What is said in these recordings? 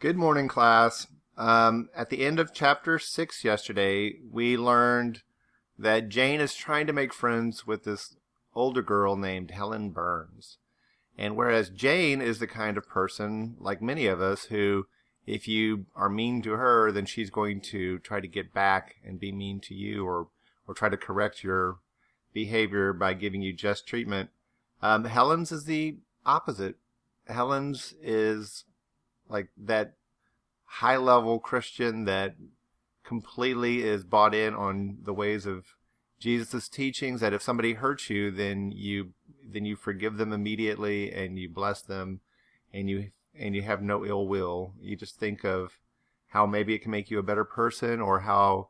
Good morning, class. At the end of chapter 6 yesterday, we learned that Jane is trying to make friends with this older girl named Helen Burns. And whereas Jane is the kind of person, like many of us, who, if you are mean to her, then she's going to try to get back and be mean to you or try to correct your behavior by giving you just treatment. Helen's is the opposite. Helen's is like that high-level Christian that completely is bought in on the ways of Jesus' teachings, that if somebody hurts you, then you forgive them immediately and you bless them and you have no ill will. You just think of how maybe it can make you a better person, or how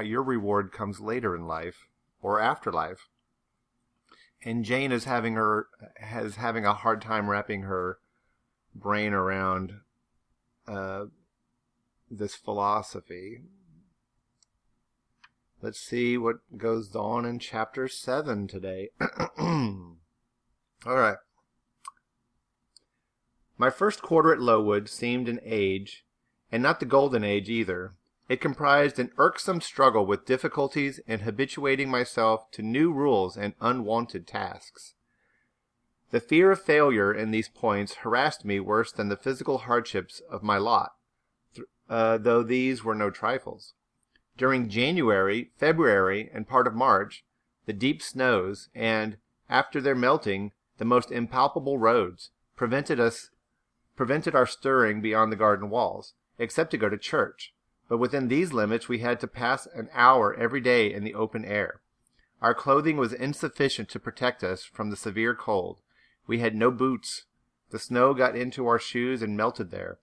your reward comes later in life or afterlife. And Jane is having a hard time wrapping her brain around this philosophy. Let's see what goes on in chapter 7 today. All right. My first quarter at Lowood seemed an age, and not the golden age either. It comprised an irksome struggle with difficulties in habituating myself to new rules and unwanted tasks. The fear of failure in these points harassed me worse than the physical hardships of my lot, though these were no trifles. During January, February, and part of March, the deep snows, and, after their melting, the most impalpable roads, prevented our stirring beyond the garden walls, except to go to church. But within these limits we had to pass an hour every day in the open air. Our clothing was insufficient to protect us from the severe cold. We had no boots. The snow got into our shoes and melted there.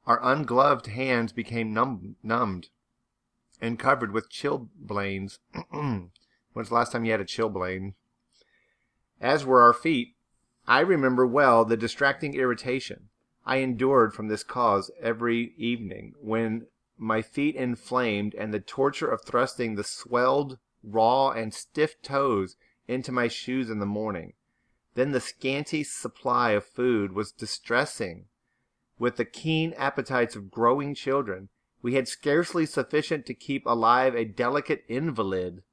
Our ungloved hands became numbed and covered with chilblains. When's the last time you had a chilblain? As were our feet. I remember well the distracting irritation I endured from this cause every evening, when my feet inflamed, and the torture of thrusting the swelled, raw, and stiff toes into my shoes in the morning. Then the scanty supply of food was distressing. With the keen appetites of growing children, we had scarcely sufficient to keep alive a delicate invalid.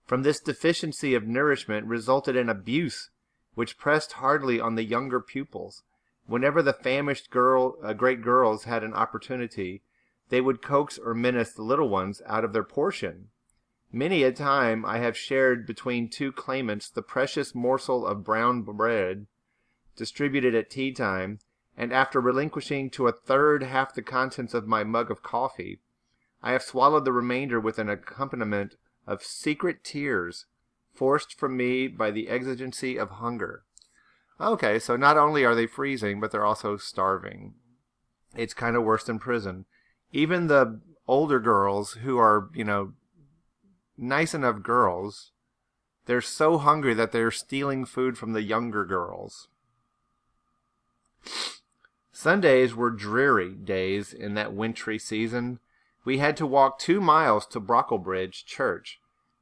From this deficiency of nourishment resulted an abuse which pressed hardly on the younger pupils. Whenever the famished great girls had an opportunity, they would coax or menace the little ones out of their portion. Many a time I have shared between two claimants the precious morsel of brown bread distributed at tea time, and after relinquishing to a third half the contents of my mug of coffee, I have swallowed the remainder with an accompaniment of secret tears forced from me by the exigency of hunger. Okay, so not only are they freezing, but they're also starving. It's kind of worse than prison. Even the older girls who are, nice enough girls, they're so hungry that they're stealing food from the younger girls. Sundays were dreary days in that wintry season. We had to walk 2 miles to Brocklebridge Church,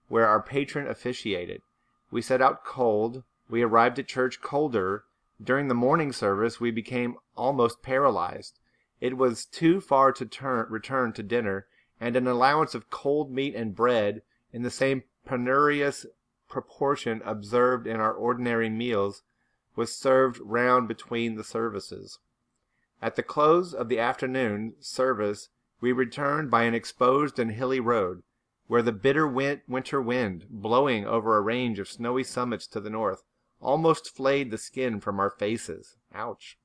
where our patron officiated. We set out cold. We arrived at church colder. During the morning service, we became almost paralyzed. It was too far to return to dinner, and an allowance of cold meat and bread, in the same penurious proportion observed in our ordinary meals, was served round between the services. At the close of the afternoon service, we returned by an exposed and hilly road, where the bitter winter wind, blowing over a range of snowy summits to the north, almost flayed the skin from our faces. Ouch.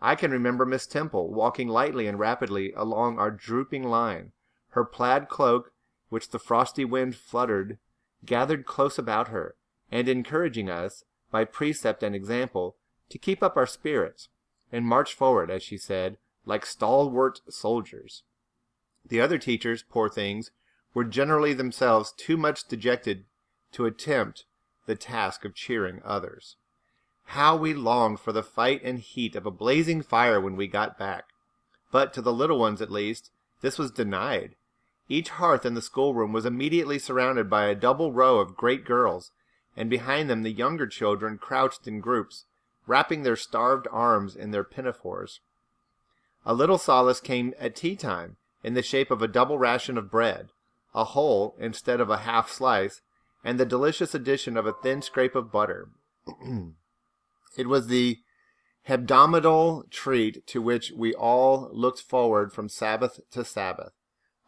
I can remember Miss Temple walking lightly and rapidly along our drooping line, her plaid cloak, which the frosty wind fluttered, gathered close about her, and encouraging us, by precept and example, to keep up our spirits, and march forward, as she said, like stalwart soldiers. The other teachers, poor things, were generally themselves too much dejected to attempt the task of cheering others. How we longed for the fight and heat of a blazing fire when we got back! But to the little ones, at least, this was denied. Each hearth in the schoolroom was immediately surrounded by a double row of great girls, and behind them the younger children crouched in groups, wrapping their starved arms in their pinafores. A little solace came at tea time in the shape of a double ration of bread, a whole instead of a half slice, and the delicious addition of a thin scrape of butter. It was the hebdomadal treat to which we all looked forward from Sabbath to Sabbath.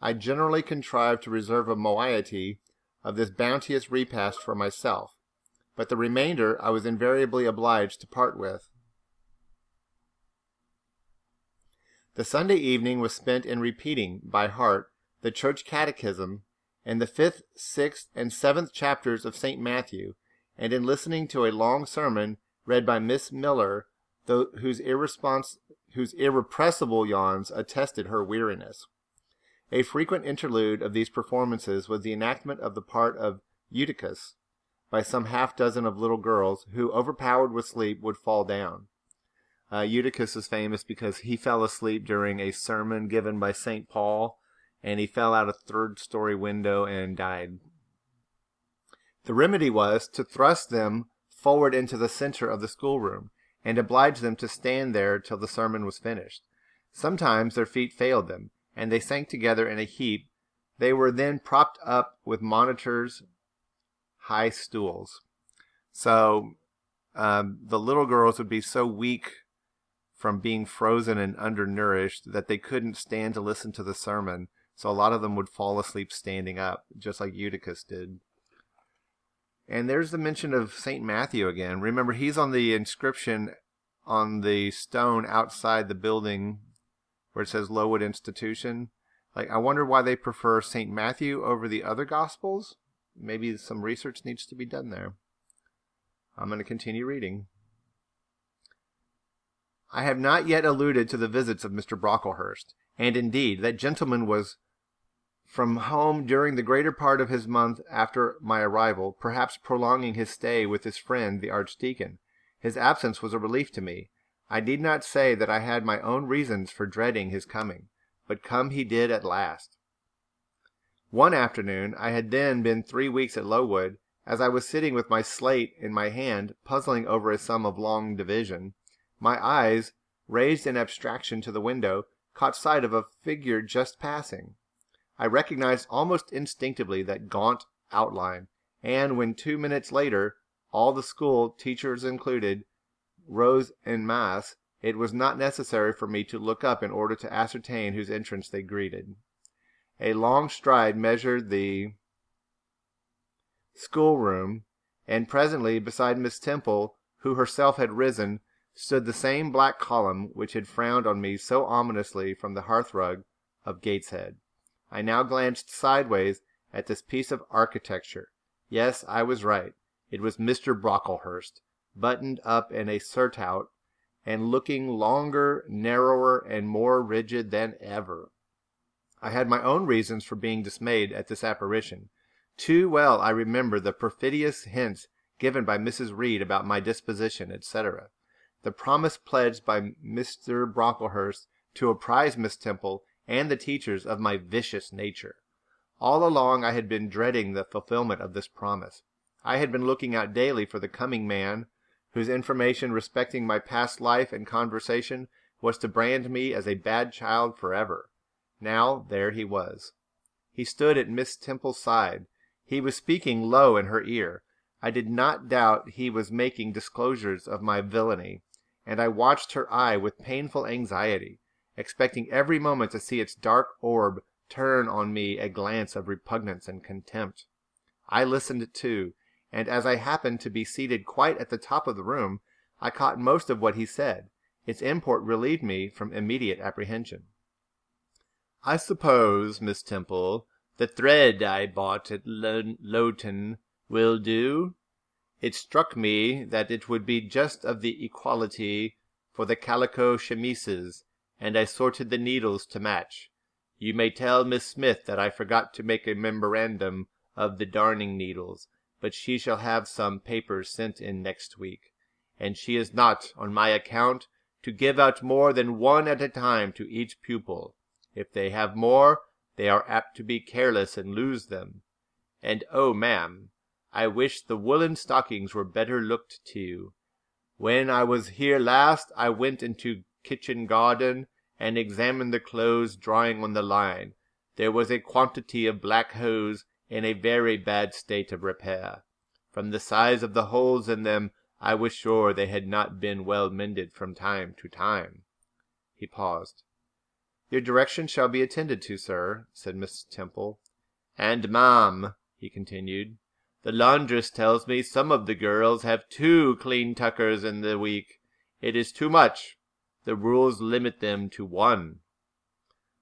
I generally contrived to reserve a moiety of this bounteous repast for myself, but the remainder I was invariably obliged to part with. The Sunday evening was spent in repeating, by heart, the church catechism and the 5th, 6th, and 7th chapters of St. Matthew, and in listening to a long sermon read by Miss Miller, whose irrepressible yawns attested her weariness. A frequent interlude of these performances was the enactment of the part of Eutychus by some half-dozen of little girls who, overpowered with sleep, would fall down. Eutychus is famous because he fell asleep during a sermon given by St. Paul, and he fell out a third-story window and died. The remedy was to thrust them forward into the center of the schoolroom, and oblige them to stand there till the sermon was finished. Sometimes their feet failed them, and they sank together in a heap. They were then propped up with monitors' high stools. So the little girls would be so weak from being frozen and undernourished that they couldn't stand to listen to the sermon. So a lot of them would fall asleep standing up, just like Eutychus did. And there's the mention of St. Matthew again. Remember, he's on the inscription on the stone outside the building where it says Lowood Institution. I wonder why they prefer St. Matthew over the other Gospels. Maybe some research needs to be done there. I'm going to continue reading. I have not yet alluded to the visits of Mr. Brocklehurst, and indeed that gentleman was from home during the greater part of his month after my arrival, perhaps prolonging his stay with his friend the Archdeacon. His absence was a relief to me. I need not say that I had my own reasons for dreading his coming, but come he did at last. One afternoon, I had then been 3 weeks at Lowood, as I was sitting with my slate in my hand, puzzling over a sum of long division, my eyes, raised in abstraction to the window, caught sight of a figure just passing. I recognized almost instinctively that gaunt outline, and when 2 minutes later, all the school, teachers included, rose en masse, it was not necessary for me to look up in order to ascertain whose entrance they greeted. A long stride measured the schoolroom, and presently, beside Miss Temple, who herself had risen, stood the same black column which had frowned on me so ominously from the hearthrug of Gateshead. I now glanced sideways at this piece of architecture. Yes, I was right. It was Mr. Brocklehurst, buttoned up in a surtout, and looking longer, narrower, and more rigid than ever. I had my own reasons for being dismayed at this apparition. Too well I remember the perfidious hints given by Mrs. Reed about my disposition, etc., the promise pledged by Mr. Brocklehurst to apprise Miss Temple and the teachers of my vicious nature. All along I had been dreading the fulfillment of this promise. I had been looking out daily for the coming man, whose information respecting my past life and conversation was to brand me as a bad child forever. Now there he was. He stood at Miss Temple's side. He was speaking low in her ear. I did not doubt he was making disclosures of my villainy, and I watched her eye with painful anxiety, expecting every moment to see its dark orb turn on me a glance of repugnance and contempt. I listened too, and as I happened to be seated quite at the top of the room, I caught most of what he said. Its import relieved me from immediate apprehension. I suppose, Miss Temple, the thread I bought at Lowton will do? It struck me that it would be just of the equality for the calico chemises, and I sorted the needles to match. You may tell Miss Smith that I forgot to make a memorandum of the darning needles, but she shall have some papers sent in next week, and she is not, on my account, to give out more than one at a time to each pupil. If they have more, they are apt to be careless and lose them. And oh, ma'am, I wish the woolen stockings were better looked to. When I was here last, I went into kitchen garden, and examined the clothes drying on the line. There was a quantity of black hose in a very bad state of repair. From the size of the holes in them, I was sure they had not been well mended from time to time. He paused. "Your directions shall be attended to, sir," said Miss Temple. "And, ma'am," he continued, "the laundress tells me some of the girls have 2 clean tuckers in the week. It is too much. The rules limit them to 1.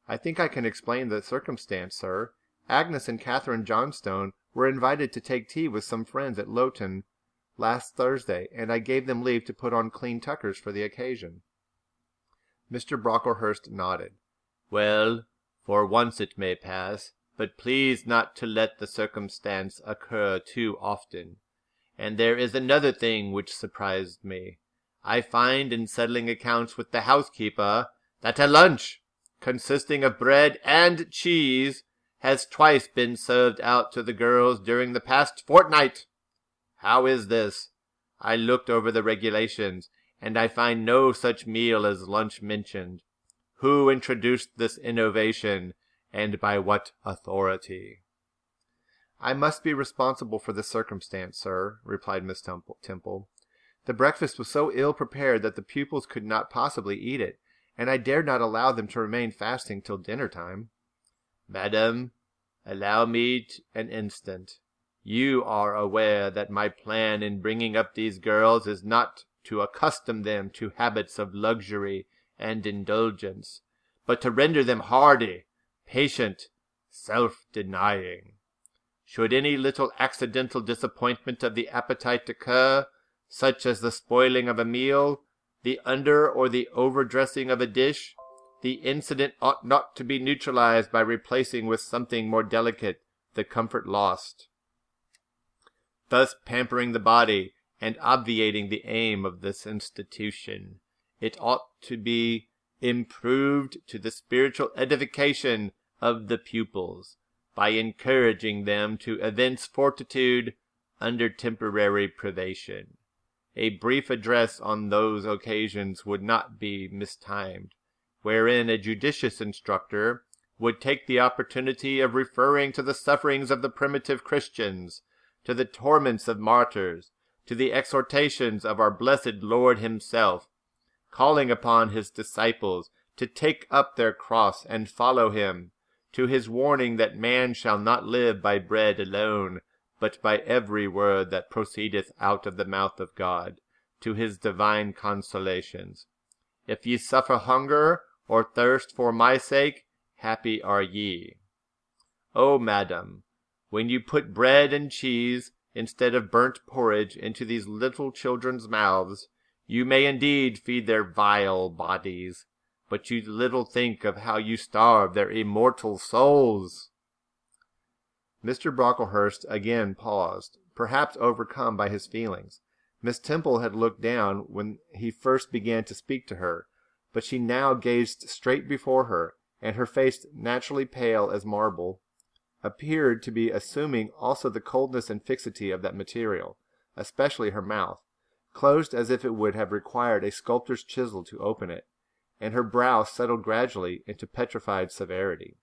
"I think I can explain the circumstance, sir. Agnes and Catherine Johnstone were invited to take tea with some friends at Lowton last Thursday, and I gave them leave to put on clean tuckers for the occasion." Mr. Brocklehurst nodded. "Well, for once it may pass, but please not to let the circumstance occur too often. And there is another thing which surprised me. I find in settling accounts with the housekeeper that a lunch, consisting of bread and cheese, has twice been served out to the girls during the past fortnight. How is this? I looked over the regulations, and I find no such meal as lunch mentioned. Who introduced this innovation, and by what authority?" "I must be responsible for this circumstance, sir," replied Miss Temple. "The breakfast was so ill prepared that the pupils could not possibly eat it, and I dared not allow them to remain fasting till dinner time." "Madam, allow me an instant. You are aware that my plan in bringing up these girls is not to accustom them to habits of luxury and indulgence, but to render them hardy, patient, self-denying. Should any little accidental disappointment of the appetite occur, such as the spoiling of a meal, the under or the overdressing of a dish, the incident ought not to be neutralized by replacing with something more delicate the comfort lost, thus pampering the body and obviating the aim of this institution. It ought to be improved to the spiritual edification of the pupils, by encouraging them to evince fortitude under temporary privation. A brief address on those occasions would not be mistimed, wherein a judicious instructor would take the opportunity of referring to the sufferings of the primitive Christians, to the torments of martyrs, to the exhortations of our blessed Lord himself, calling upon his disciples to take up their cross and follow him, to his warning that man shall not live by bread alone, but by every word that proceedeth out of the mouth of God, to his divine consolations. If ye suffer hunger or thirst for my sake, happy are ye. O madam, when you put bread and cheese instead of burnt porridge into these little children's mouths, you may indeed feed their vile bodies, but you little think of how you starve their immortal souls." Mr. Brocklehurst again paused, perhaps overcome by his feelings. Miss Temple had looked down when he first began to speak to her, but she now gazed straight before her, and her face, naturally pale as marble, appeared to be assuming also the coldness and fixity of that material, especially her mouth, closed as if it would have required a sculptor's chisel to open it, and her brow settled gradually into petrified severity.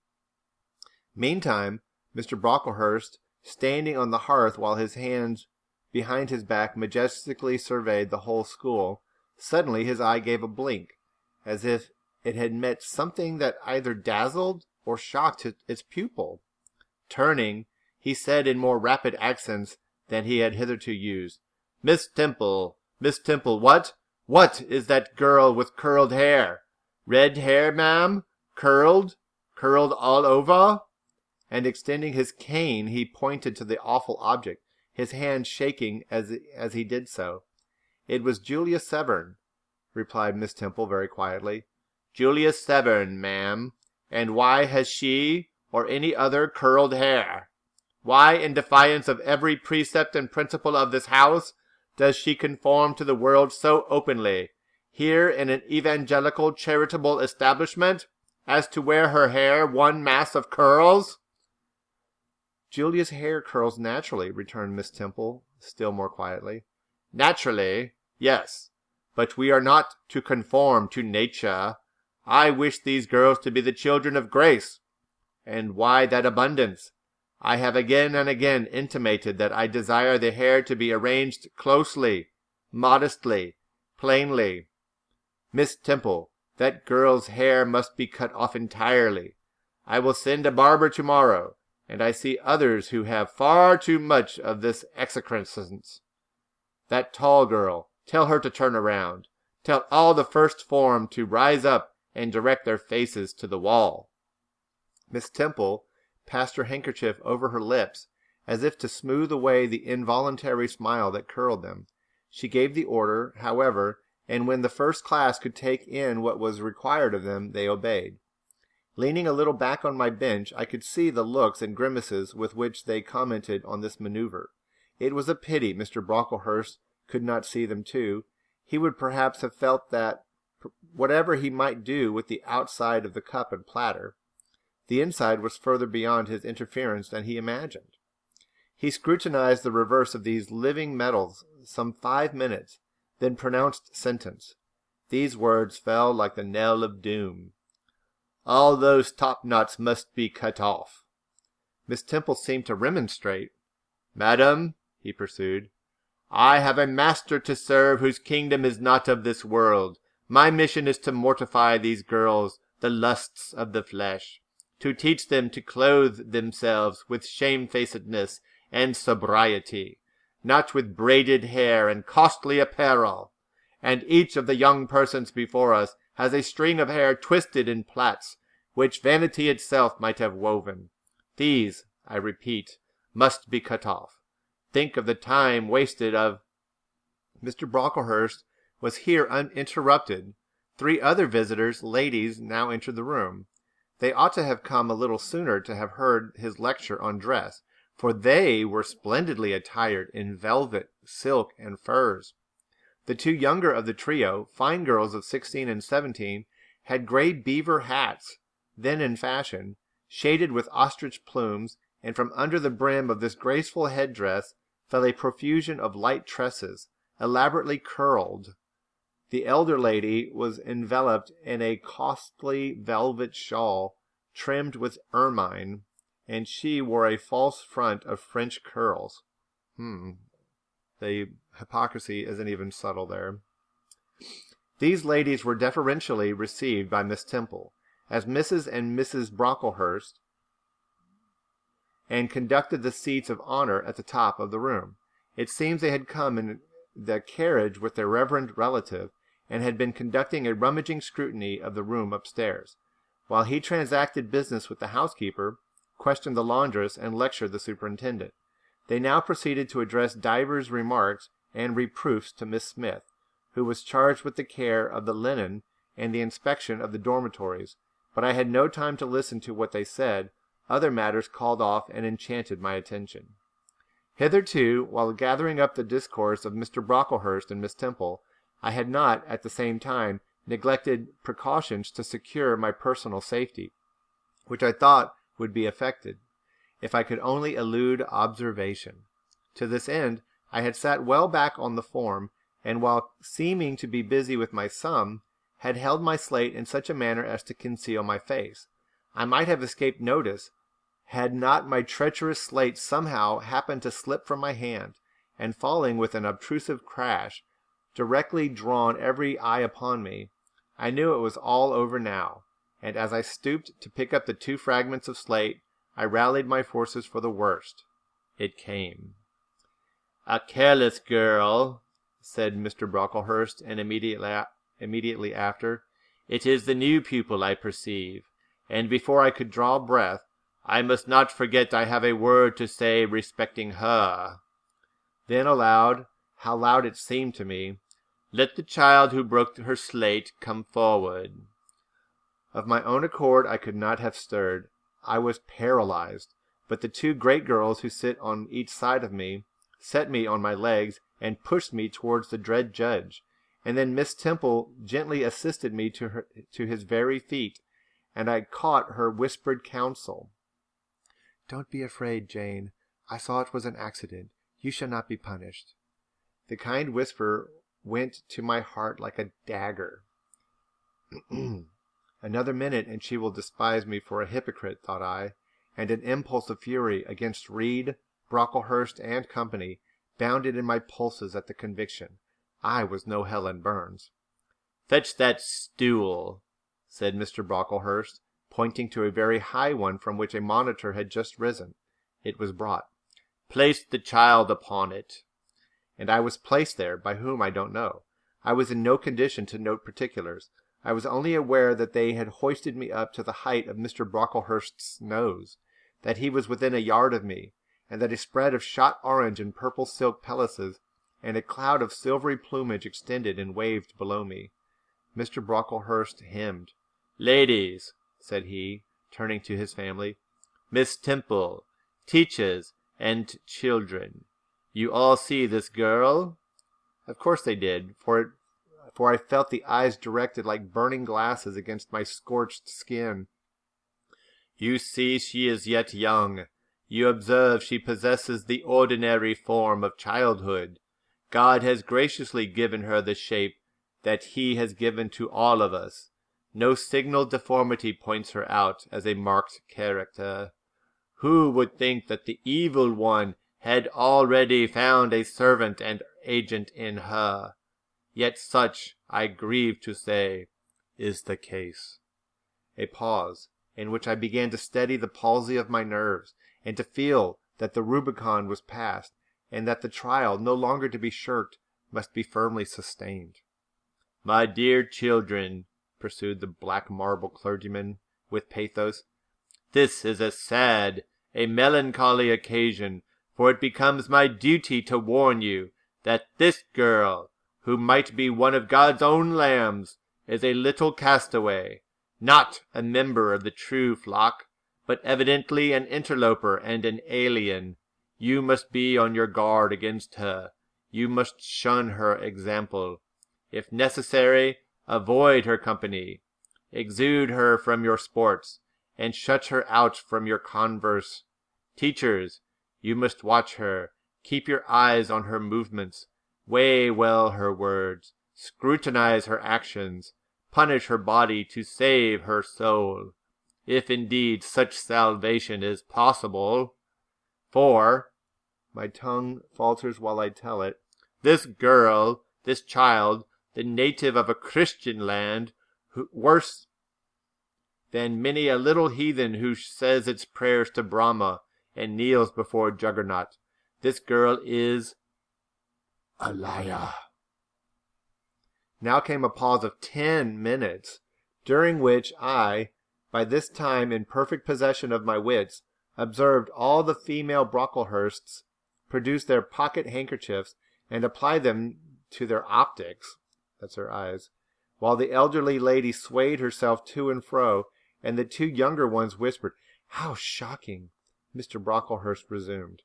Meantime, Mr. Brocklehurst, standing on the hearth while his hands behind his back majestically surveyed the whole school, suddenly his eye gave a blink, as if it had met something that either dazzled or shocked its pupil. Turning, he said in more rapid accents than he had hitherto used, Miss Temple, what is that girl with curled hair? Red hair, ma'am? Curled all over?" And extending his cane, he pointed to the awful object, his hand shaking as he did so. "It was Julia Severn," replied Miss Temple very quietly. "Julia Severn, ma'am. And why has she or any other curled hair? Why, in defiance of every precept and principle of this house, does she conform to the world so openly, here in an evangelical charitable establishment, as to wear her hair one mass of curls?" "Julia's hair curls naturally," returned Miss Temple, still more quietly. "Naturally, yes, but we are not to conform to nature. I wish these girls to be the children of grace. And why that abundance? I have again and again intimated that I desire the hair to be arranged closely, modestly, plainly. Miss Temple, that girl's hair must be cut off entirely. I will send a barber tomorrow, and I see others who have far too much of this excrescence. That tall girl, tell her to turn around. Tell all the first form to rise up and direct their faces to the wall. Miss Temple passed her handkerchief over her lips, as if to smooth away the involuntary smile that curled them. She gave the order, however, and when the first class could take in what was required of them, they obeyed. Leaning a little back on my bench, I could see the looks and grimaces with which they commented on this maneuver. It was a pity Mr. Brocklehurst could not see them too. He would perhaps have felt that, whatever he might do with the outside of the cup and platter, the inside was further beyond his interference than he imagined. He scrutinized the reverse of these living metals some 5 minutes, then pronounced sentence. These words fell like the knell of doom. All those top knots must be cut off. Miss Temple seemed to remonstrate. Madam, he pursued, I have a master to serve whose kingdom is not of this world. My mission is to mortify these girls, the lusts of the flesh, to teach them to clothe themselves with shamefacedness and sobriety, not with braided hair and costly apparel. And each of the young persons before us has a string of hair twisted in plaits, which vanity itself might have woven. These, I repeat, must be cut off. Think of the time wasted of... Mr. Brocklehurst was here uninterrupted. 3 other visitors, ladies, now entered the room. They ought to have come a little sooner to have heard his lecture on dress, for they were splendidly attired in velvet, silk, and furs. The 2 younger of the trio, fine girls of 16 and 17, had gray beaver hats, then in fashion, shaded with ostrich plumes, and from under the brim of this graceful headdress fell a profusion of light tresses, elaborately curled. The elder lady was enveloped in a costly velvet shawl trimmed with ermine, and she wore a false front of French curls. The hypocrisy isn't even subtle there. These ladies were deferentially received by Miss Temple as Mrs. and Mrs. Brocklehurst, and conducted the seats of honor at the top of the room. It seems they had come in the carriage with their reverend relative, and had been conducting a rummaging scrutiny of the room upstairs, while he transacted business with the housekeeper, questioned the laundress, and lectured the superintendent. They now proceeded to address divers remarks and reproofs to Miss Smith, who was charged with the care of the linen and the inspection of the dormitories, but I had no time to listen to what they said. Other matters called off and enchanted my attention. Hitherto, while gathering up the discourse of Mr. Brocklehurst and Miss Temple, I had not, at the same time, neglected precautions to secure my personal safety, which I thought would be effected, if I could only elude observation. To this end, I had sat well back on the form, and while seeming to be busy with my sum, had held my slate in such a manner as to conceal my face. I might have escaped notice, had not my treacherous slate somehow happened to slip from my hand, and falling with an obtrusive crash, directly drawn every eye upon me. I knew it was all over now, and as I stooped to pick up the 2 fragments of slate, I rallied my forces for the worst. It came. A careless girl, said Mr. Brocklehurst, and immediately after, it is the new pupil, I perceive, and before I could draw breath, I must not forget I have a word to say respecting her. Then aloud, how loud it seemed to me, let the child who broke her slate come forward. Of my own accord I could not have stirred. I was paralyzed, but the 2 great girls who sit on each side of me set me on my legs and pushed me towards the dread judge, and then Miss Temple gently assisted me to his very feet, and I caught her whispered counsel. Don't be afraid, Jane. I saw it was an accident. You shall not be punished. The kind whisper went to my heart like a dagger. Another minute and she will despise me for a hypocrite, thought I, and an impulse of fury against Reed, Brocklehurst, and company bounded in my pulses at the conviction. I was no Helen Burns. "Fetch that stool," said Mr. Brocklehurst, pointing to a very high one from which a monitor had just risen. It was brought. "Place the child upon it." And I was placed there, by whom I don't know. I was in no condition to note particulars. I was only aware that they had hoisted me up to the height of Mr. Brocklehurst's nose, that he was within a yard of me, and that a spread of shot orange and purple silk pelisses and a cloud of silvery plumage extended and waved below me. Mr. Brocklehurst hemmed. "Ladies," said he, turning to his family, "Miss Temple, teachers, and children, you all see this girl?" Of course they did, for I felt the eyes directed like burning glasses against my scorched skin. "You see she is yet young. You observe she possesses the ordinary form of childhood. God has graciously given her the shape that he has given to all of us. No signal deformity points her out as a marked character. Who would think that the evil one had already found a servant and agent in her? Yet such, I grieve to say, is the case." A pause, in which I began to steady the palsy of my nerves, and to feel that the Rubicon was passed, and that the trial, no longer to be shirked, must be firmly sustained. "My dear children," pursued the black marble clergyman, with pathos, "this is a sad, a melancholy occasion, for it becomes my duty to warn you that this girl, who might be one of God's own lambs, is a little castaway, not a member of the true flock, but evidently an interloper and an alien. You must be on your guard against her. You must shun her example. If necessary, avoid her company. Exude her from your sports, and shut her out from your converse. Teachers, you must watch her. Keep your eyes on her movements. Weigh well her words. Scrutinize her actions. Punish her body to save her soul, if indeed such salvation is possible. For, my tongue falters while I tell it, this girl, this child, the native of a Christian land, worse than many a little heathen who says its prayers to Brahma and kneels before Juggernaut, this girl is a liar. Now came a pause of 10 minutes, during which I, by this time in perfect possession of my wits, observed all the female Brocklehursts produce their pocket handkerchiefs and apply them to their optics, that's their eyes, while the elderly lady swayed herself to and fro, and the two younger ones whispered. "How shocking!" Mr. Brocklehurst resumed.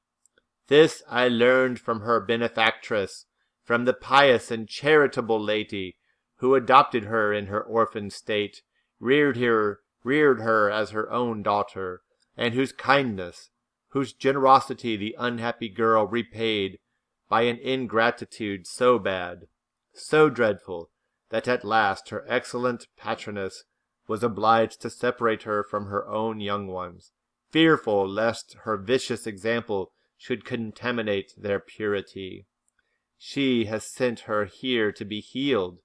"This I learned from her benefactress, from the pious and charitable lady who adopted her in her orphan state, reared her as her own daughter, and whose kindness, whose generosity the unhappy girl repaid by an ingratitude so bad, so dreadful, that at last her excellent patroness was obliged to separate her from her own young ones, fearful lest her vicious example should contaminate their purity. She has sent her here to be healed,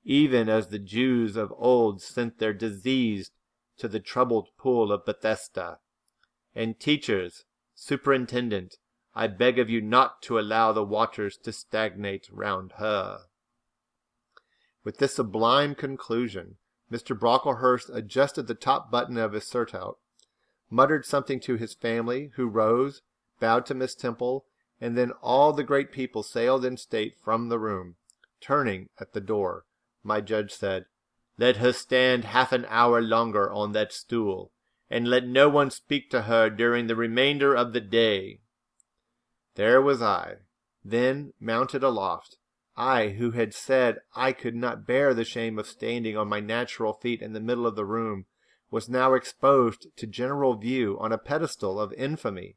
even as the Jews of old sent their diseased to the troubled pool of Bethesda. And teachers, superintendent, I beg of you not to allow the waters to stagnate round her." With this sublime conclusion, Mr. Brocklehurst adjusted the top button of his surtout, muttered something to his family, who rose, bowed to Miss Temple, and then all the great people sailed in state from the room. Turning at the door, my judge said, "Let her stand half an hour longer on that stool, and let no one speak to her during the remainder of the day." There was I, then mounted aloft, I who had said I could not bear the shame of standing on my natural feet in the middle of the room, was now exposed to general view on a pedestal of infamy.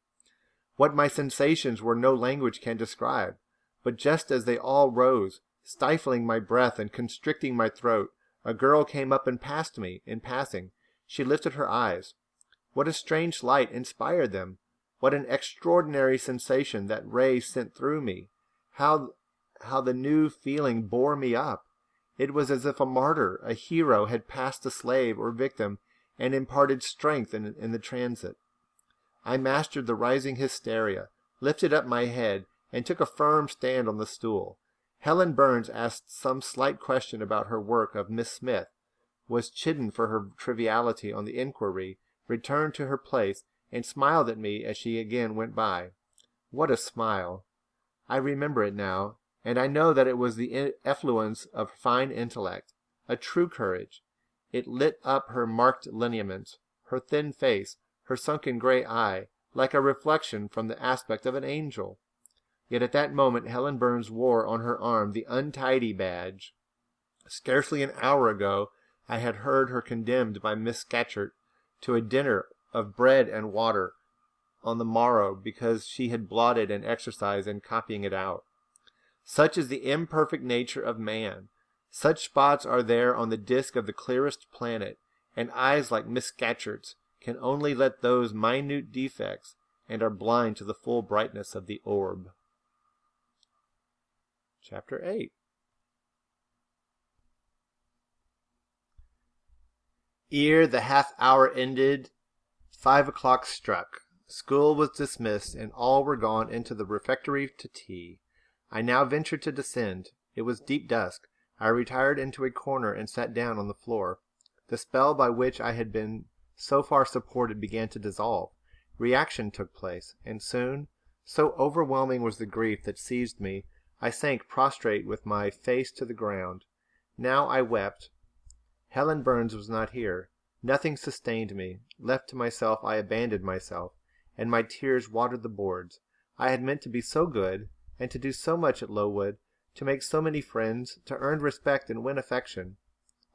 What my sensations were no language can describe, but just as they all rose, stifling my breath and constricting my throat, A girl came up and passed me, in passing. She lifted her eyes. What a strange light inspired them! What an extraordinary sensation that ray sent through me! How the new feeling bore me up! It was as if a martyr, a hero, had passed a slave or victim and imparted strength in the transit. I mastered the rising hysteria, lifted up my head, and took a firm stand on the stool. Helen Burns asked some slight question about her work of Miss Smith, was chidden for her triviality on the inquiry, returned to her place, and smiled at me as she again went by. What a smile! I remember it now, and I know that it was the effluence of fine intellect, a true courage. It lit up her marked lineaments, her thin face, her sunken gray eye, like a reflection from the aspect of an angel. Yet at that moment Helen Burns wore on her arm the untidy badge. Scarcely an hour ago I had heard her condemned by Miss Scatcherd to a dinner of bread and water on the morrow because she had blotted an exercise in copying it out. Such is the imperfect nature of man. Such spots are there on the disk of the clearest planet, and eyes like Miss Scatcherd's can only let those minute defects, and are blind to the full brightness of the orb. Chapter 8. Ere the half-hour ended, 5 o'clock struck. School was dismissed, and all were gone into the refectory to tea. I now ventured to descend. It was deep dusk. I retired into a corner and sat down on the floor. The spell by which I had been so far supported began to dissolve. Reaction took place, and soon, so overwhelming was the grief that seized me, I sank prostrate with my face to the ground. Now I wept. Helen Burns was not here. Nothing sustained me. Left to myself, I abandoned myself, and my tears watered the boards. I had meant to be so good, and to do so much at Lowood, to make so many friends, to earn respect and win affection.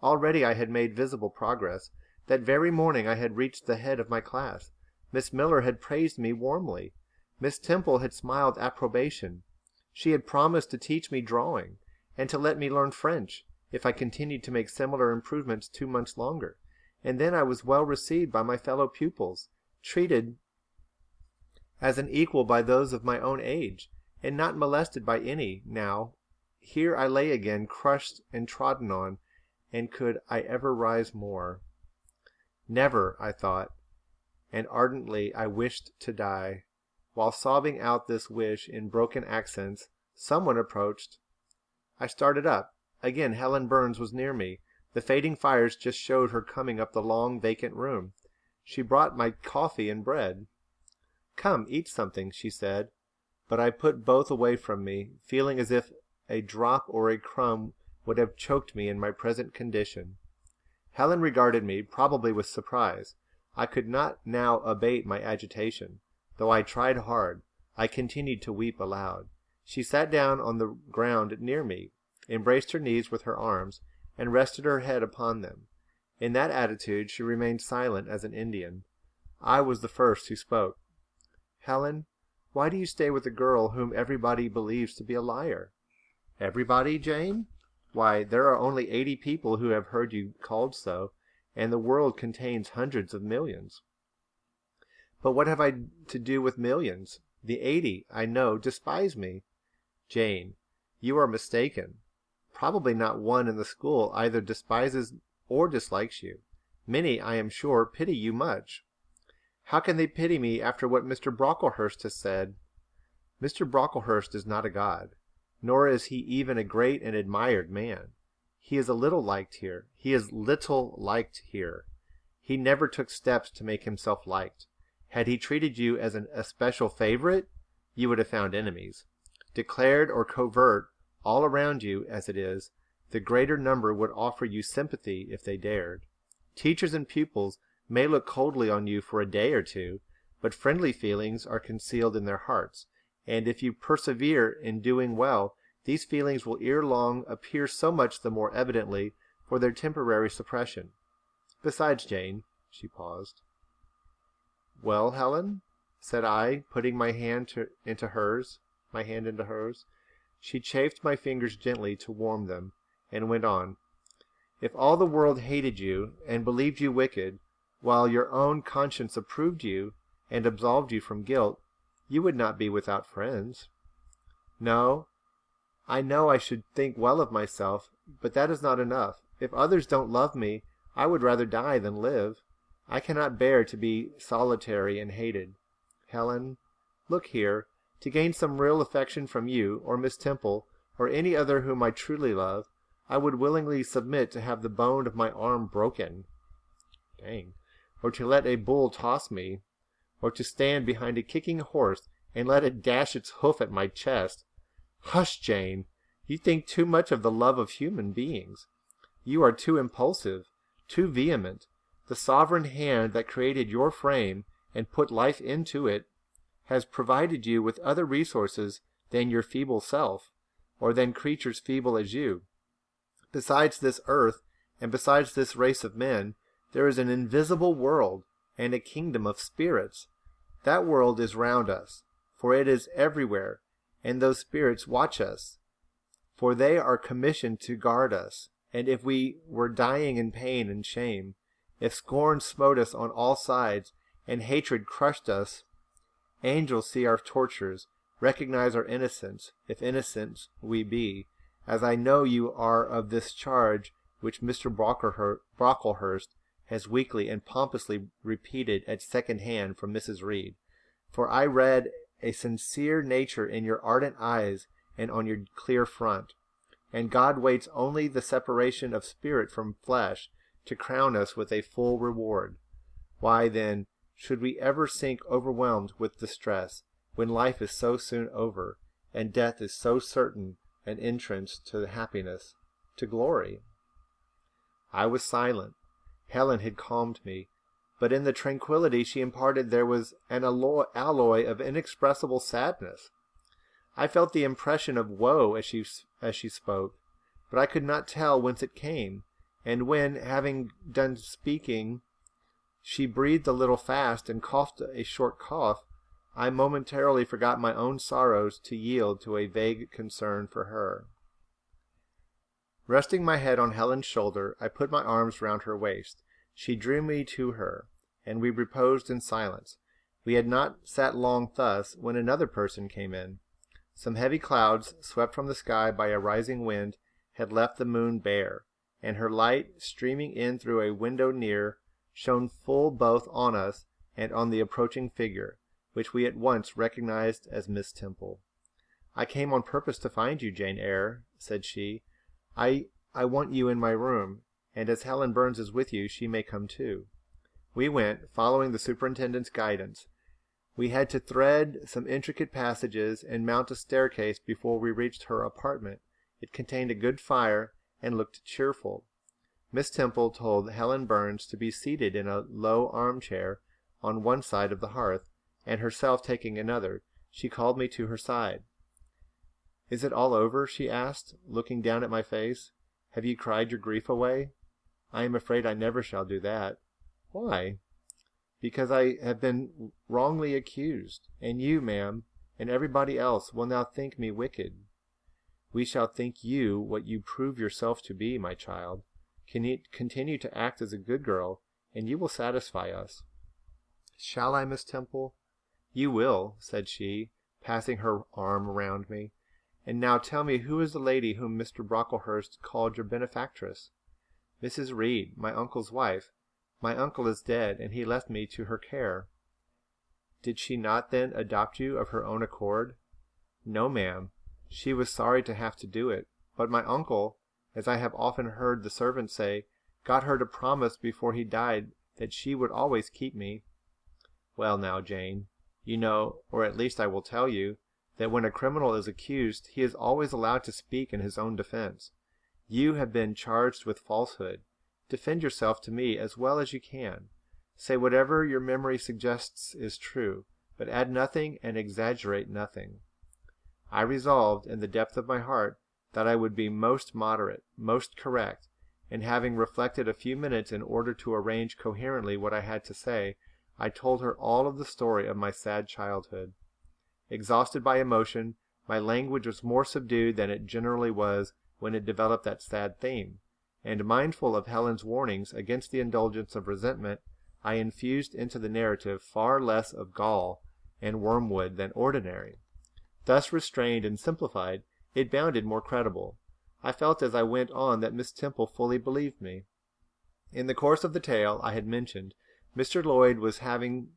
Already I had made visible progress. That very morning I had reached the head of my class. Miss Miller had praised me warmly. Miss Temple had smiled approbation. She had promised to teach me drawing, and to let me learn French, if I continued to make similar improvements 2 months longer. And then I was well received by my fellow pupils, treated as an equal by those of my own age, and not molested by any. Now, here I lay again, crushed and trodden on, and could I ever rise more? Never, I thought, and ardently I wished to die. While sobbing out this wish in broken accents, someone approached. I started up. Again Helen Burns was near me. The fading fires just showed her coming up the long, vacant room. She brought my coffee and bread. "Come, eat something," she said, but I put both away from me, feeling as if a drop or a crumb would have choked me in my present condition. Helen regarded me, probably with surprise. I could not now abate my agitation. Though I tried hard, I continued to weep aloud. She sat down on the ground near me, embraced her knees with her arms, and rested her head upon them. In that attitude she remained silent as an Indian. I was the first who spoke. "Helen, why do you stay with a girl whom everybody believes to be a liar?" "Everybody, Jane? Why, there are only 80 people who have heard you called so, and the world contains hundreds of millions." "But what have I to do with millions? The 80, I know, despise me." "Jane, you are mistaken. Probably not one in the school either despises or dislikes you. Many, I am sure, pity you much." "How can they pity me after what Mr. Brocklehurst has said?" "Mr. Brocklehurst is not a god, nor is he even a great and admired man. He is little liked here. He never took steps to make himself liked. Had he treated you as an especial favorite, you would have found enemies. Declared or covert, all around you, as it is, the greater number would offer you sympathy if they dared. Teachers and pupils may look coldly on you for a day or two, but friendly feelings are concealed in their hearts, and if you persevere in doing well, these feelings will ere long appear so much the more evidently for their temporary suppression. Besides, Jane," she paused. "Well, Helen?" said I, putting my hand into hers. She chafed my fingers gently to warm them, and went on. If all the world hated you and believed you wicked, while your own conscience approved you and absolved you from guilt, you would not be without friends. No, I know I should think well of myself, but that is not enough. If others don't love me, I would rather die than live. I cannot bear to be solitary and hated. Helen, look here. To gain some real affection from you, or Miss Temple, or any other whom I truly love, I would willingly submit to have the bone of my arm broken. Dang. Or to let a bull toss me, or to stand behind a kicking horse and let it dash its hoof at my chest. Hush, Jane. You think too much of the love of human beings. You are too impulsive, too vehement. The sovereign hand that created your frame and put life into it has provided you with other resources than your feeble self, or than creatures feeble as you. Besides this earth, and besides this race of men, there is an invisible world and a kingdom of spirits. That world is round us, for it is everywhere, and those spirits watch us, for they are commissioned to guard us. And if we were dying in pain and shame, if scorn smote us on all sides, and hatred crushed us, angels see our tortures, recognize our innocence, if innocent we be, as I know you are of this charge which Mr. Brocklehurst has weakly and pompously repeated at second hand from Mrs. Reed. For I read a sincere nature in your ardent eyes and on your clear front, and God waits only the separation of spirit from flesh to crown us with a full reward. Why, then, should we ever sink overwhelmed with distress, when life is so soon over, and death is so certain an entrance to happiness, to glory? I was silent. Helen had calmed me, but in the tranquillity she imparted there was an alloy of inexpressible sadness. I felt the impression of woe as she spoke, but I could not tell whence it came, and when, having done speaking, she breathed a little fast and coughed a short cough, I momentarily forgot my own sorrows to yield to a vague concern for her. Resting my head on Helen's shoulder, I put my arms round her waist. She drew me to her, and we reposed in silence. We had not sat long thus when another person came in. Some heavy clouds, swept from the sky by a rising wind, had left the moon bare, and her light, streaming in through a window near, shone full both on us and on the approaching figure, which we at once recognized as Miss Temple. "I came on purpose to find you, Jane Eyre," said she. I want you in my room, and as Helen Burns is with you, she may come too." We went, following the superintendent's guidance. We had to thread some intricate passages and mount a staircase before we reached her apartment. It contained a good fire and looked cheerful. Miss Temple told Helen Burns to be seated in a low armchair on one side of the hearth, and herself taking another, she called me to her side. "Is it all over?" she asked, looking down at my face. "Have you cried your grief away?" "I am afraid I never shall do that." "Why?" "Because I have been wrongly accused, and you, ma'am, and everybody else will now think me wicked." "We shall think you what you prove yourself to be, my child. Continue to act as a good girl, and you will satisfy us." "Shall I, Miss Temple?" "You will," said she, passing her arm round me. "And now tell me, who is the lady whom Mr. Brocklehurst called your benefactress?" "Mrs. Reed, my uncle's wife. My uncle is dead, and he left me to her care." "Did she not then adopt you of her own accord?" "No, ma'am. She was sorry to have to do it, but my uncle, as I have often heard the servants say, got her to promise before he died that she would always keep me." "Well now, Jane, you know, or at least I will tell you, that when a criminal is accused, he is always allowed to speak in his own defense. You have been charged with falsehood. Defend yourself to me as well as you can. Say whatever your memory suggests is true, but add nothing and exaggerate nothing." I resolved, in the depth of my heart, that I would be most moderate, most correct, and having reflected a few minutes in order to arrange coherently what I had to say, I told her all of the story of my sad childhood. Exhausted by emotion, my language was more subdued than it generally was when it developed that sad theme, and mindful of Helen's warnings against the indulgence of resentment, I infused into the narrative far less of gall and wormwood than ordinary. Thus restrained and simplified, it bounded more credible. I felt as I went on that Miss Temple fully believed me. In the course of the tale I had mentioned, Mr. Lloyd was having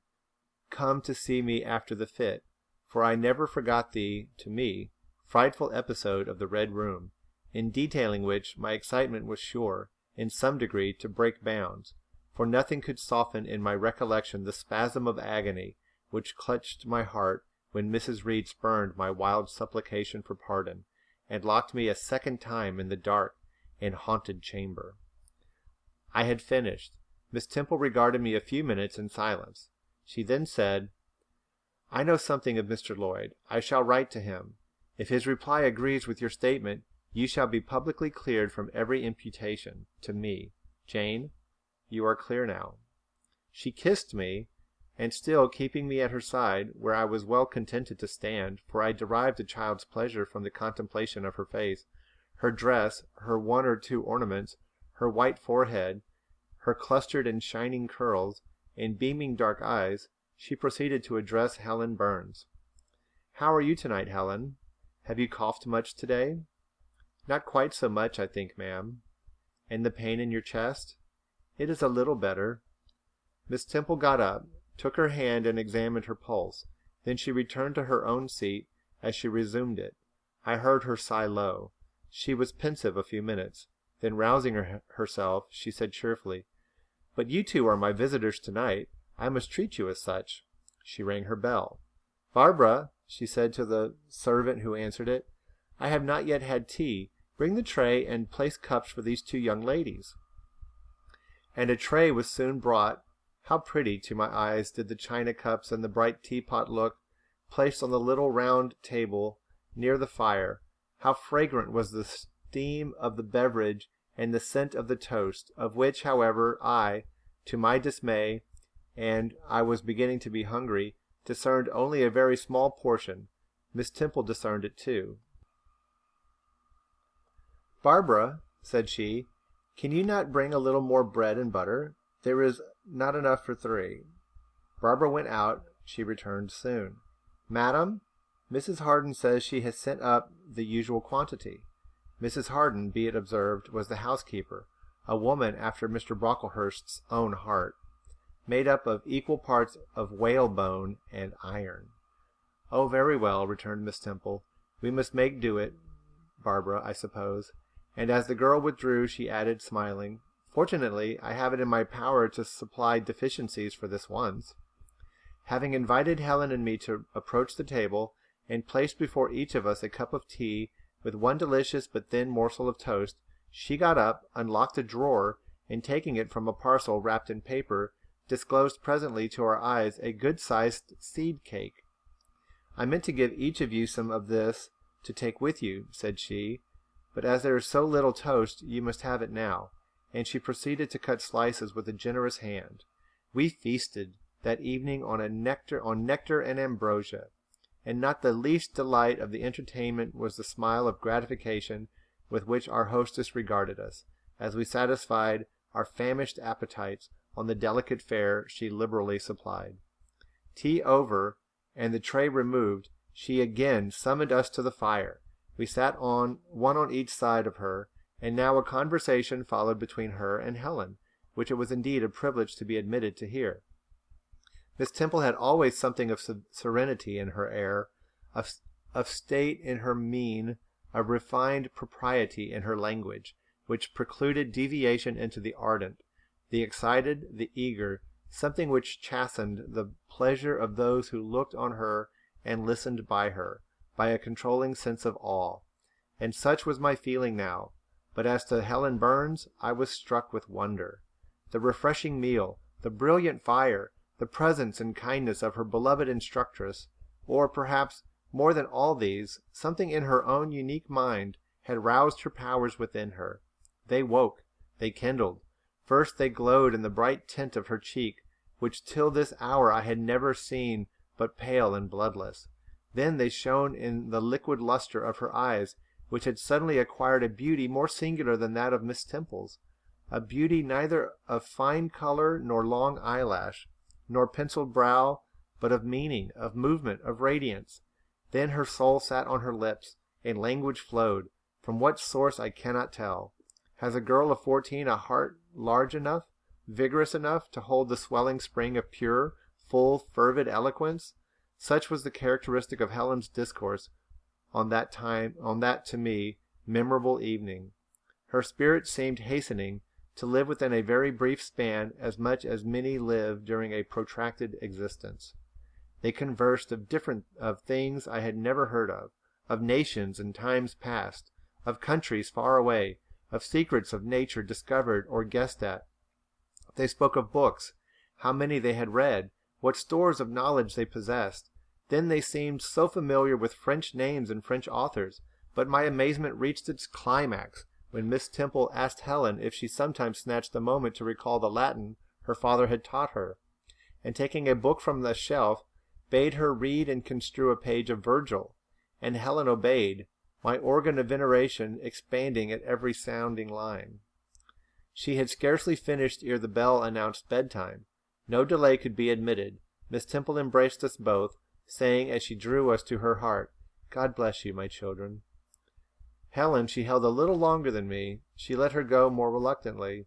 come to see me after the fit, for I never forgot the, to me, frightful episode of the Red Room, in detailing which my excitement was sure, in some degree, to break bounds, for nothing could soften in my recollection the spasm of agony which clutched my heart when Mrs. Reed spurned my wild supplication for pardon, and locked me a second time in the dark and haunted chamber. I had finished. Miss Temple regarded me a few minutes in silence. She then said, "I know something of Mr. Lloyd. I shall write to him. If his reply agrees with your statement, you shall be publicly cleared from every imputation to me. Jane, you are clear now." She kissed me, and still keeping me at her side, where I was well contented to stand, for I derived a child's pleasure from the contemplation of her face, her dress, her one or two ornaments, her white forehead, her clustered and shining curls, and beaming dark eyes, she proceeded to address Helen Burns. "How are you tonight, Helen? Have you coughed much today?" "Not quite so much, I think, ma'am." "And the pain in your chest?" "It is a little better." Miss Temple got up, took her hand and examined her pulse. Then she returned to her own seat. As she resumed it, I heard her sigh low. She was pensive a few minutes. Then rousing herself, she said cheerfully, "But you two are my visitors tonight. I must treat you as such." She rang her bell. "Barbara," she said to the servant who answered it, "I have not yet had tea. Bring the tray and place cups for these two young ladies." And a tray was soon brought. How pretty to my eyes did the china cups and the bright teapot look, placed on the little round table near the fire. How fragrant was the steam of the beverage and the scent of the toast, of which, however, I, to my dismay, and I was beginning to be hungry, discerned only a very small portion. Miss Temple discerned it too. "Barbara," said she, "can you not bring a little more bread and butter? There is not enough for 3. Barbara went out. She returned soon. "Madam, Mrs. Harden says she has sent up the usual quantity." Mrs. Harden, be it observed, was the housekeeper, a woman after Mr. Brocklehurst's own heart, made up of equal parts of whalebone and iron. "Oh, very well," returned Miss Temple. "We must make do it, Barbara, I suppose." And as the girl withdrew, she added, smiling, "Fortunately, I have it in my power to supply deficiencies for this once." Having invited Helen and me to approach the table, and placed before each of us a cup of tea, with one delicious but thin morsel of toast, she got up, unlocked a drawer, and taking it from a parcel wrapped in paper, disclosed presently to our eyes a good-sized seed cake. "I meant to give each of you some of this to take with you," said she, "but as there is so little toast, you must have it now," and she proceeded to cut slices with a generous hand. We feasted that evening on nectar and ambrosia, and not the least delight of the entertainment was the smile of gratification with which our hostess regarded us, as we satisfied our famished appetites on the delicate fare she liberally supplied. Tea over, and the tray removed, she again summoned us to the fire. We sat on one on each side of her, and now a conversation followed between her and Helen, which it was indeed a privilege to be admitted to hear. Miss Temple had always something of serenity in her air, of state in her mien, of refined propriety in her language, which precluded deviation into the ardent, the excited, the eager, something which chastened the pleasure of those who looked on her and listened by her, by a controlling sense of awe. And such was my feeling now. But as to Helen Burns, I was struck with wonder. The refreshing meal, the brilliant fire, the presence and kindness of her beloved instructress, or perhaps, more than all these, something in her own unique mind had roused her powers within her. They woke, they kindled. First they glowed in the bright tint of her cheek, which till this hour I had never seen but pale and bloodless. Then they shone in the liquid luster of her eyes, which had suddenly acquired a beauty more singular than that of Miss Temple's, a beauty neither of fine color nor long eyelash, nor penciled brow, but of meaning, of movement, of radiance. Then her soul sat on her lips, and language flowed, from what source I cannot tell. Has a girl of 14 a heart large enough, vigorous enough, to hold the swelling spring of pure, full, fervid eloquence? Such was the characteristic of Helen's discourse on that to me memorable evening. Her spirit seemed hastening to live within a very brief span as much as many live during a protracted existence. They conversed of things I had never heard of nations and times past, of countries far away, of secrets of nature discovered or guessed at. They spoke of books, how many they had read, what stores of knowledge they possessed. Then they seemed so familiar with French names and French authors, but my amazement reached its climax when Miss Temple asked Helen if she sometimes snatched a moment to recall the Latin her father had taught her, and taking a book from the shelf, bade her read and construe a page of Virgil, and Helen obeyed, my organ of veneration expanding at every sounding line. She had scarcely finished ere the bell announced bedtime. No delay could be admitted. Miss Temple embraced us both, saying as she drew us to her heart, "God bless you, my children." Helen she held a little longer than me. She let her go more reluctantly.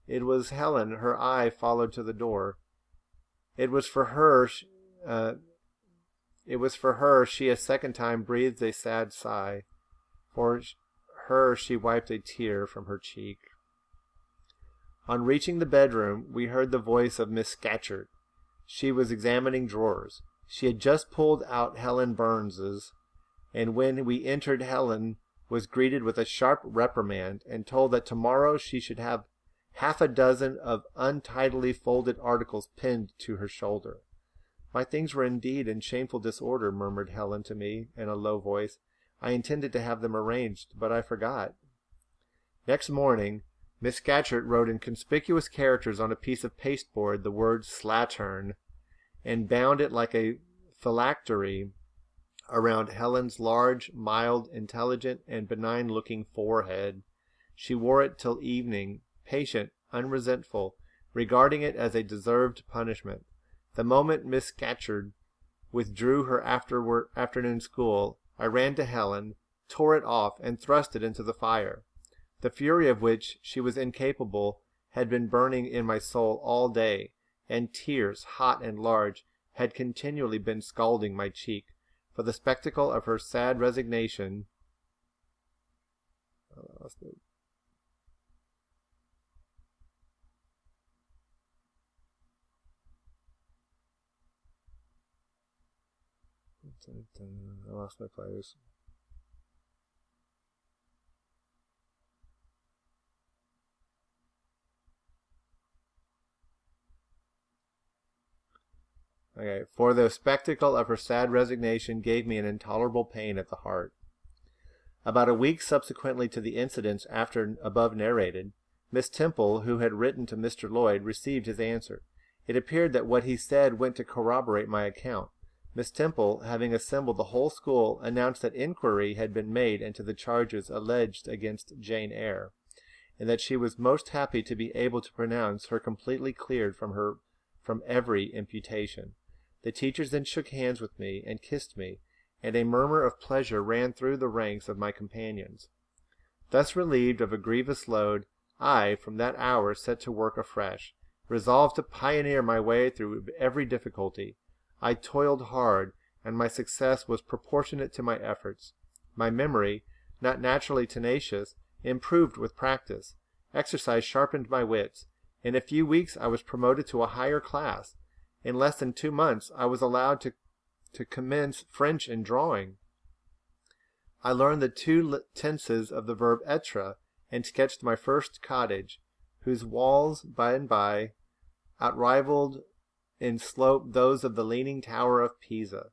It was Helen her eye followed to the door. It was for her she a second time breathed a sad sigh. For her she wiped a tear from her cheek. On reaching the bedroom, we heard the voice of Miss Scatcherd. She was examining drawers. She had just pulled out Helen Burns's, and when we entered Helen was greeted with a sharp reprimand and told that tomorrow she should have half a dozen of untidily folded articles pinned to her shoulder. "My things were indeed in shameful disorder," murmured Helen to me in a low voice. "I intended to have them arranged, but I forgot." Next morning, Miss Scatcherd wrote in conspicuous characters on a piece of pasteboard the word "slattern," and bound it like a phylactery around Helen's large, mild, intelligent, and benign-looking forehead. She wore it till evening, patient, unresentful, regarding it as a deserved punishment. The moment Miss Scatcherd withdrew her afternoon school, I ran to Helen, tore it off, and thrust it into the fire. The fury of which she was incapable had been burning in my soul all day, and tears, hot and large, had continually been scalding my cheek, for the spectacle of her sad resignation I lost my place. Okay, for the spectacle of her sad resignation gave me an intolerable pain at the heart. About a week subsequently to the incidents above narrated, Miss Temple, who had written to Mr. Lloyd, received his answer. It appeared that what he said went to corroborate my account. Miss Temple, having assembled the whole school, announced that inquiry had been made into the charges alleged against Jane Eyre, and that she was most happy to be able to pronounce her completely cleared from every imputation. The teachers then shook hands with me and kissed me, and a murmur of pleasure ran through the ranks of my companions. Thus relieved of a grievous load, I, from that hour, set to work afresh, resolved to pioneer my way through every difficulty. I toiled hard, and my success was proportionate to my efforts. My memory, not naturally tenacious, improved with practice. Exercise sharpened my wits. In a few weeks I was promoted to a higher class. In less than 2 months I was allowed to commence French and drawing. I learned the 2 tenses of the verb être, and sketched my first cottage, whose walls by and by outrivaled in slope those of the Leaning Tower of Pisa,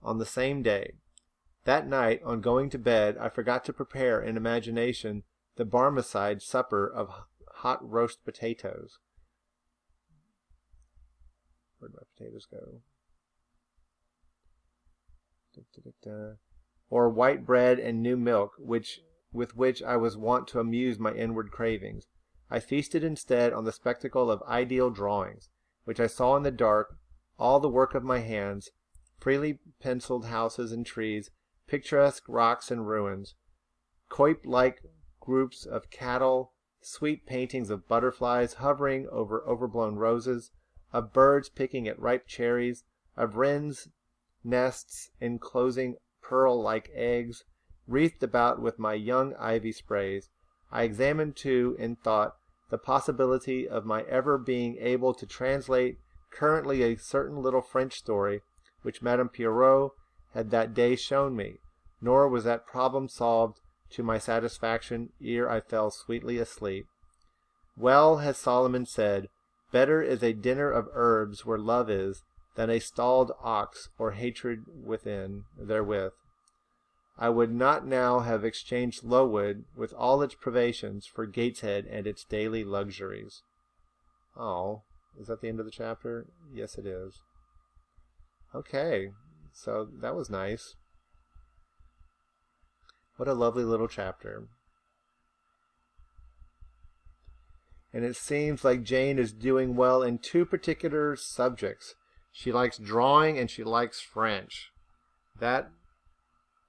on the same day. That night, on going to bed, I forgot to prepare in imagination the Barmecide supper of hot roast potatoes. Where'd my potatoes go? or white bread and new milk, with which I was wont to amuse my inward cravings. I feasted instead on the spectacle of ideal drawings, which I saw in the dark, all the work of my hands, freely penciled houses and trees, picturesque rocks and ruins, coip-like groups of cattle, sweet paintings of butterflies hovering over overblown roses, of birds picking at ripe cherries, of wrens' nests enclosing pearl-like eggs, wreathed about with my young ivy sprays. I examined, too, in thought, the possibility of my ever being able to translate currently a certain little French story which Madame Pierrot had that day shown me, nor was that problem solved to my satisfaction ere I fell sweetly asleep. Well has Solomon said, better is a dinner of herbs where love is, than a stalled ox or hatred therewith. I would not now have exchanged Lowood with all its privations for Gateshead and its daily luxuries. Oh, is that the end of the chapter? Yes, it is. Okay, so that was nice. What a lovely little chapter. And it seems like Jane is doing well in two particular subjects. She likes drawing and she likes French. That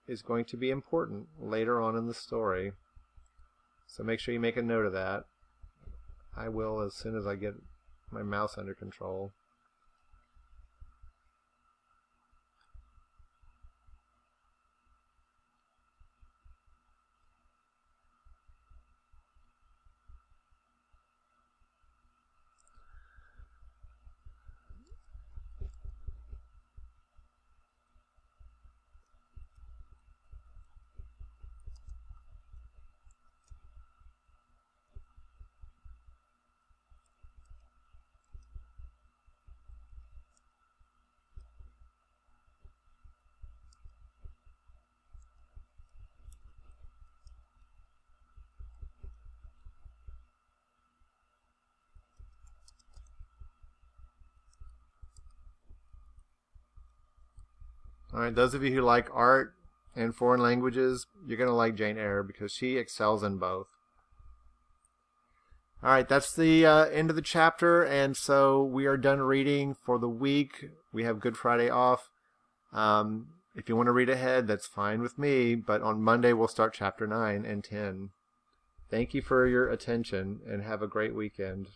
is going to be important later on in the story. So make sure you make a note of that. I will as soon as I get my mouse under control. All right, those of you who like art and foreign languages, you're going to like Jane Eyre because she excels in both. All right, that's the end of the chapter, and so we are done reading for the week. We have Good Friday off. If you want to read ahead, that's fine with me, but on Monday we'll start chapter 9 and 10. Thank you for your attention, and have a great weekend.